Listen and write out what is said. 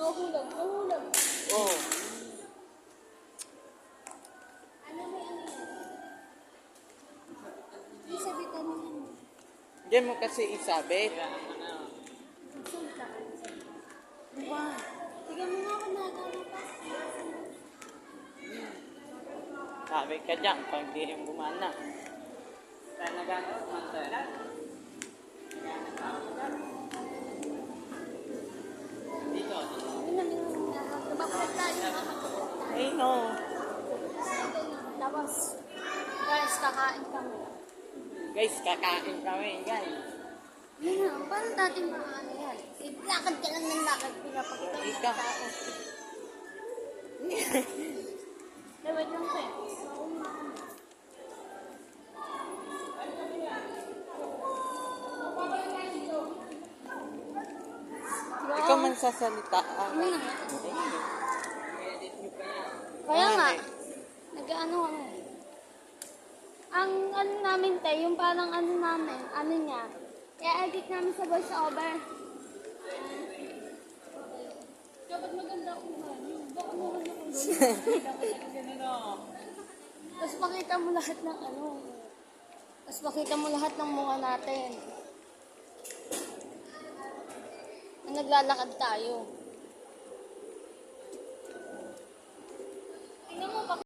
Mahulog, mahulog. Oo. Ano may ano yan? Isabitan mo yan. Diyan mo kasi isabit. Magsalita ka. Diba? Tignan mo nga kung nagano pa. Sabi ka dyan, pag di yung gumana. Saan nagano? Mantalan? Dito. Nabapot tayo mga kapatid. Ay, no. Tapos, guys, kakain kami. Guys, kakain kami, guys. Yun na, paano natin maano yan? Lakad ka lang ng lakad, pinapakita mo Ika. sa tao. Wait lang ko eh. Ikaw man sasalita. Ano na nga? Kaya nga, nag-ano kami. Ang ano namin tayo, yung parang ano namin, ano niya, i-edit namin sa voice over. Dapat maganda ko man. Dapat maganda ko Tapos makita mo lahat ng ano. Tapos makita mo lahat ng mukha natin. Na naglalakad tayo. Tingnan mo,